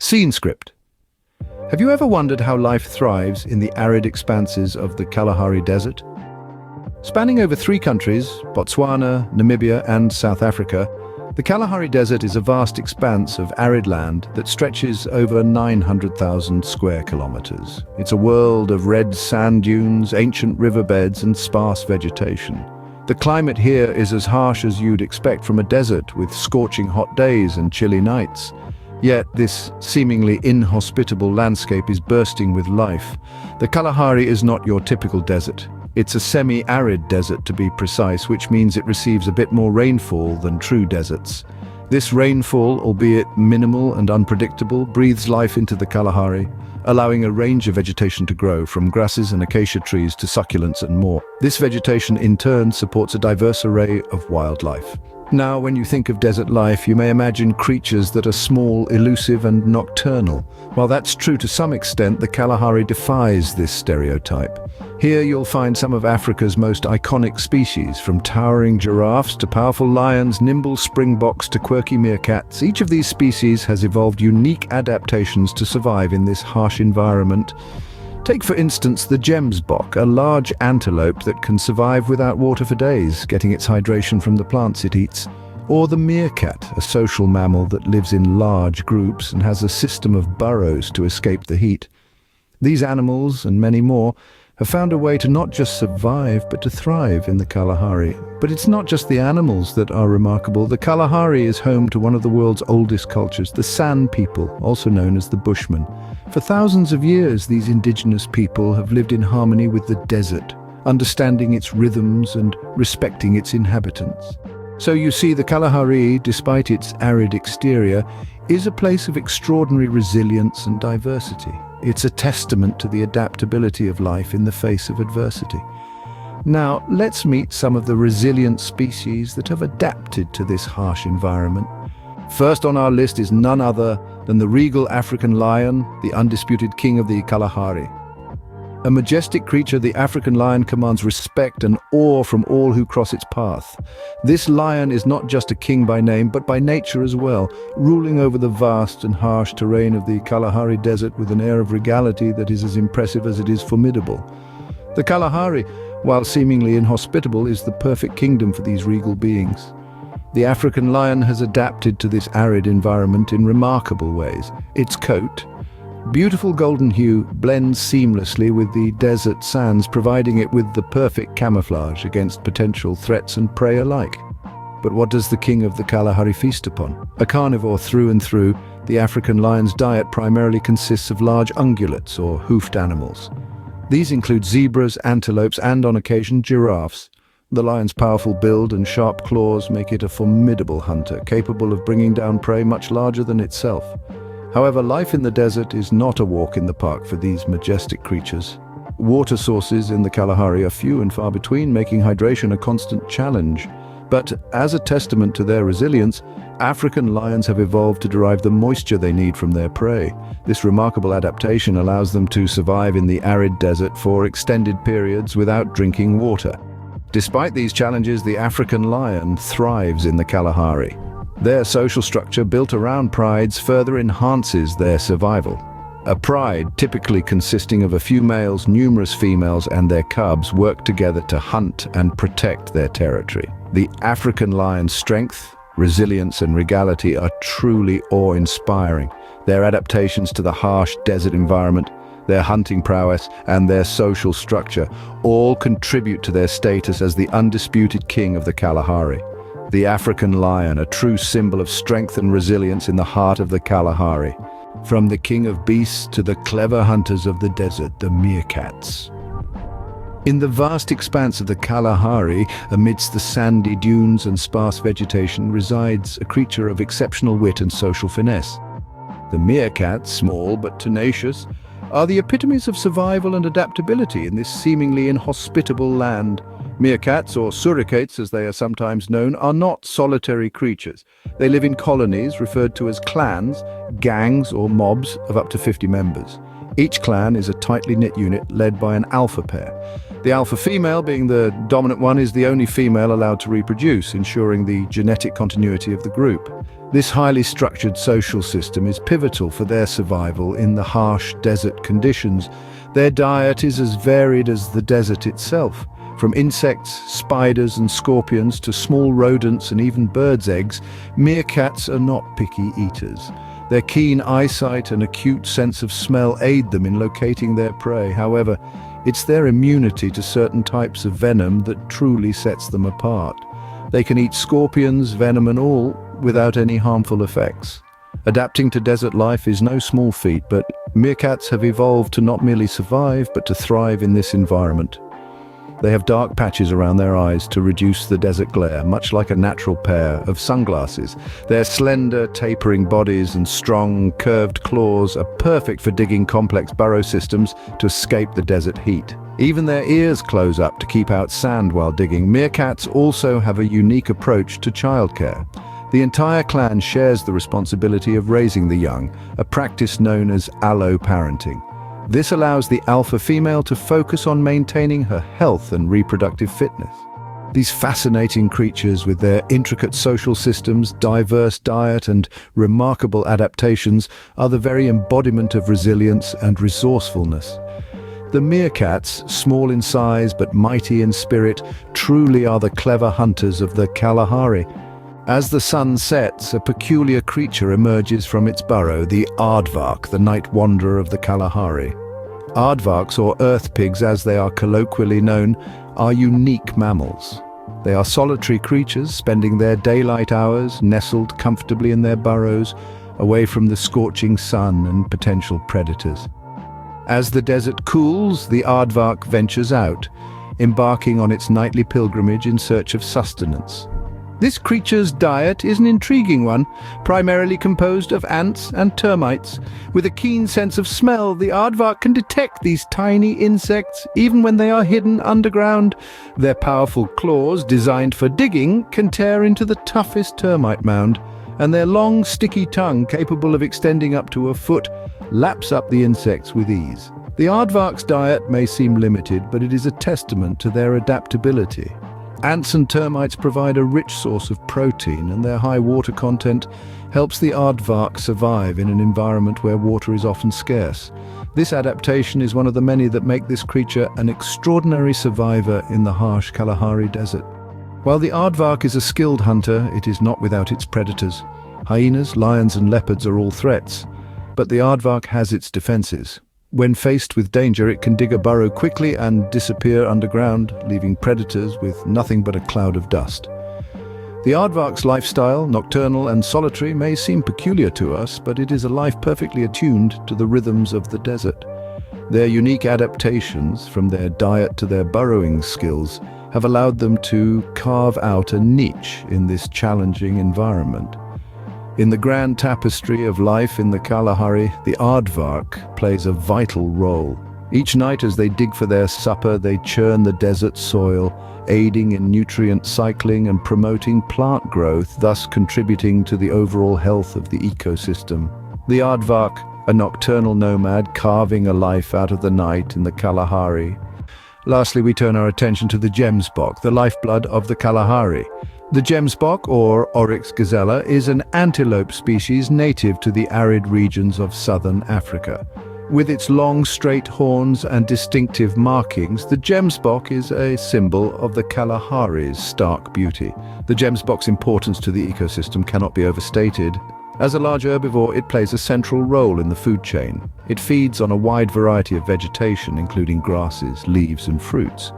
Scene script. Have you ever wondered how life thrives in the arid expanses of the Kalahari Desert? Spanning over 3 countries, Botswana, Namibia, and South Africa, the Kalahari Desert is a vast expanse of arid land that stretches over 900,000 square kilometers. It's a world of red sand dunes, ancient riverbeds, and sparse vegetation. The climate here is as harsh as you'd expect from a desert, with scorching hot days and chilly nights. Yet this seemingly inhospitable landscape is bursting with life. The Kalahari is not your typical desert. It's a semi-arid desert, to be precise, which means it receives a bit more rainfall than true deserts. This rainfall, albeit minimal and unpredictable, breathes life into the Kalahari, allowing a range of vegetation to grow, from grasses and acacia trees to succulents and more. This vegetation, in turn, supports a diverse array of wildlife. Now, when you think of desert life, you may imagine creatures that are small, elusive, and nocturnal. While that's true to some extent, the Kalahari defies this stereotype. Here you'll find some of Africa's most iconic species, from towering giraffes to powerful lions, nimble springboks to quirky meerkats. Each of these species has evolved unique adaptations to survive in this harsh environment. Take, for instance, the gemsbok, a large antelope that can survive without water for days, getting its hydration from the plants it eats. Or the meerkat, a social mammal that lives in large groups and has a system of burrows to escape the heat. These animals, and many more, have found a way to not just survive, but to thrive in the Kalahari. But it's not just the animals that are remarkable. The Kalahari is home to one of the world's oldest cultures, the San people, also known as the Bushmen. For thousands of years, these indigenous people have lived in harmony with the desert, understanding its rhythms and respecting its inhabitants. So you see, the Kalahari, despite its arid exterior, is a place of extraordinary resilience and diversity. It's a testament to the adaptability of life in the face of adversity. Now, let's meet some of the resilient species that have adapted to this harsh environment. First on our list is none other than the regal African lion, the undisputed king of the Kalahari. A majestic creature, the African lion commands respect and awe from all who cross its path. This lion is not just a king by name, but by nature as well, ruling over the vast and harsh terrain of the Kalahari Desert with an air of regality that is as impressive as it is formidable. The Kalahari, while seemingly inhospitable, is the perfect kingdom for these regal beings. The African lion has adapted to this arid environment in remarkable ways. Its coat, beautiful golden hue, blends seamlessly with the desert sands, providing it with the perfect camouflage against potential threats and prey alike. But what does the king of the Kalahari feast upon? A carnivore through and through, the African lion's diet primarily consists of large ungulates or hoofed animals. These include zebras, antelopes, and on occasion giraffes. The lion's powerful build and sharp claws make it a formidable hunter, capable of bringing down prey much larger than itself. However, life in the desert is not a walk in the park for these majestic creatures. Water sources in the Kalahari are few and far between, making hydration a constant challenge. But as a testament to their resilience, African lions have evolved to derive the moisture they need from their prey. This remarkable adaptation allows them to survive in the arid desert for extended periods without drinking water. Despite these challenges, the African lion thrives in the Kalahari. Their social structure, built around prides, further enhances their survival. A pride, typically consisting of a few males, numerous females, and their cubs, work together to hunt and protect their territory. The African lion's strength, resilience, and regality are truly awe-inspiring. Their adaptations to the harsh desert environment, their hunting prowess, and their social structure all contribute to their status as the undisputed king of the Kalahari. The African lion, a true symbol of strength and resilience in the heart of the Kalahari. From the king of beasts to the clever hunters of the desert, the meerkats. In the vast expanse of the Kalahari, amidst the sandy dunes and sparse vegetation, resides a creature of exceptional wit and social finesse. The meerkats, small but tenacious, are the epitomes of survival and adaptability in this seemingly inhospitable land. Meerkats, or suricates as they are sometimes known, are not solitary creatures. They live in colonies referred to as clans, gangs or mobs of up to 50 members. Each clan is a tightly knit unit led by an alpha pair. The alpha female, being the dominant one, is the only female allowed to reproduce, ensuring the genetic continuity of the group. This highly structured social system is pivotal for their survival in the harsh desert conditions. Their diet is as varied as the desert itself. From insects, spiders and scorpions to small rodents and even birds' eggs, meerkats are not picky eaters. Their keen eyesight and acute sense of smell aid them in locating their prey. However, it's their immunity to certain types of venom that truly sets them apart. They can eat scorpions, venom and all, without any harmful effects. Adapting to desert life is no small feat, but meerkats have evolved to not merely survive, but to thrive in this environment. They have dark patches around their eyes to reduce the desert glare, much like a natural pair of sunglasses. Their slender, tapering bodies and strong, curved claws are perfect for digging complex burrow systems to escape the desert heat. Even their ears close up to keep out sand while digging. Meerkats also have a unique approach to childcare. The entire clan shares the responsibility of raising the young, a practice known as allo-parenting. This allows the alpha female to focus on maintaining her health and reproductive fitness. These fascinating creatures, with their intricate social systems, diverse diet and remarkable adaptations, are the very embodiment of resilience and resourcefulness. The meerkats, small in size but mighty in spirit, truly are the clever hunters of the Kalahari. As the sun sets, a peculiar creature emerges from its burrow, the aardvark, the night wanderer of the Kalahari. Aardvarks, or earth pigs as they are colloquially known, are unique mammals. They are solitary creatures, spending their daylight hours nestled comfortably in their burrows, away from the scorching sun and potential predators. As the desert cools, the aardvark ventures out, embarking on its nightly pilgrimage in search of sustenance. This creature's diet is an intriguing one, primarily composed of ants and termites. With a keen sense of smell, the aardvark can detect these tiny insects even when they are hidden underground. Their powerful claws, designed for digging, can tear into the toughest termite mound, and their long, sticky tongue, capable of extending up to a foot, laps up the insects with ease. The aardvark's diet may seem limited, but it is a testament to their adaptability. Ants and termites provide a rich source of protein, and their high water content helps the aardvark survive in an environment where water is often scarce. This adaptation is one of the many that make this creature an extraordinary survivor in the harsh Kalahari Desert. While the aardvark is a skilled hunter, it is not without its predators. Hyenas, lions and leopards are all threats, but the aardvark has its defenses. When faced with danger, it can dig a burrow quickly and disappear underground, leaving predators with nothing but a cloud of dust. The aardvark's lifestyle, nocturnal and solitary, may seem peculiar to us, but it is a life perfectly attuned to the rhythms of the desert. Their unique adaptations, from their diet to their burrowing skills, have allowed them to carve out a niche in this challenging environment. In the grand tapestry of life in the Kalahari, the aardvark plays a vital role. Each night as they dig for their supper, they churn the desert soil, aiding in nutrient cycling and promoting plant growth, thus contributing to the overall health of the ecosystem. The aardvark, a nocturnal nomad carving a life out of the night in the Kalahari. Lastly, we turn our attention to the gemsbok, the lifeblood of the Kalahari. The gemsbok, or Oryx gazella, is an antelope species native to the arid regions of southern Africa. With its long, straight horns and distinctive markings, the gemsbok is a symbol of the Kalahari's stark beauty. The gemsbok's importance to the ecosystem cannot be overstated. As a large herbivore, it plays a central role in the food chain. It feeds on a wide variety of vegetation, including grasses, leaves, and fruits.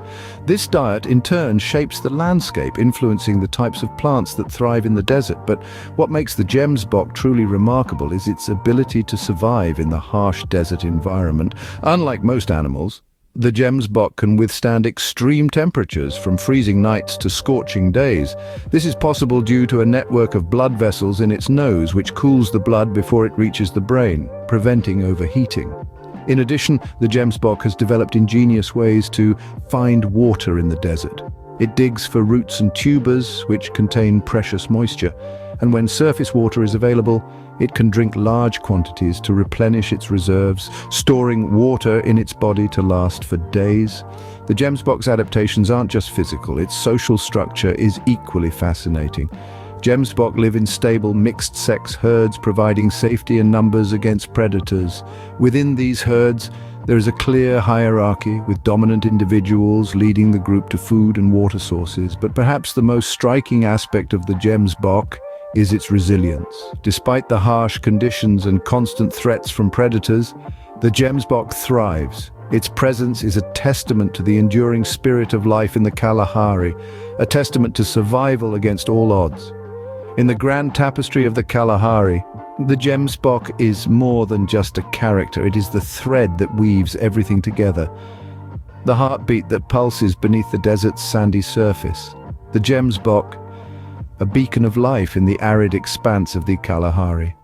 This diet, in turn, shapes the landscape, influencing the types of plants that thrive in the desert. But what makes the gemsbok truly remarkable is its ability to survive in the harsh desert environment. Unlike most animals, the gemsbok can withstand extreme temperatures, from freezing nights to scorching days. This is possible due to a network of blood vessels in its nose, which cools the blood before it reaches the brain, preventing overheating. In addition, the gemsbok has developed ingenious ways to find water in the desert. It digs for roots and tubers, which contain precious moisture, and when surface water is available, It can drink large quantities to replenish its reserves, storing water in its body to last for days. The gemsbok's adaptations aren't just physical, its social structure is equally fascinating. Gemsbok live in stable mixed-sex herds, providing safety in numbers against predators. Within these herds, there is a clear hierarchy, with dominant individuals leading the group to food and water sources. But perhaps the most striking aspect of the gemsbok is its resilience. Despite the harsh conditions and constant threats from predators, the gemsbok thrives. Its presence is a testament to the enduring spirit of life in the Kalahari, a testament to survival against all odds. In the grand tapestry of the Kalahari, the gemsbok is more than just a character, it is the thread that weaves everything together. The heartbeat that pulses beneath the desert's sandy surface. The gemsbok, a beacon of life in the arid expanse of the Kalahari.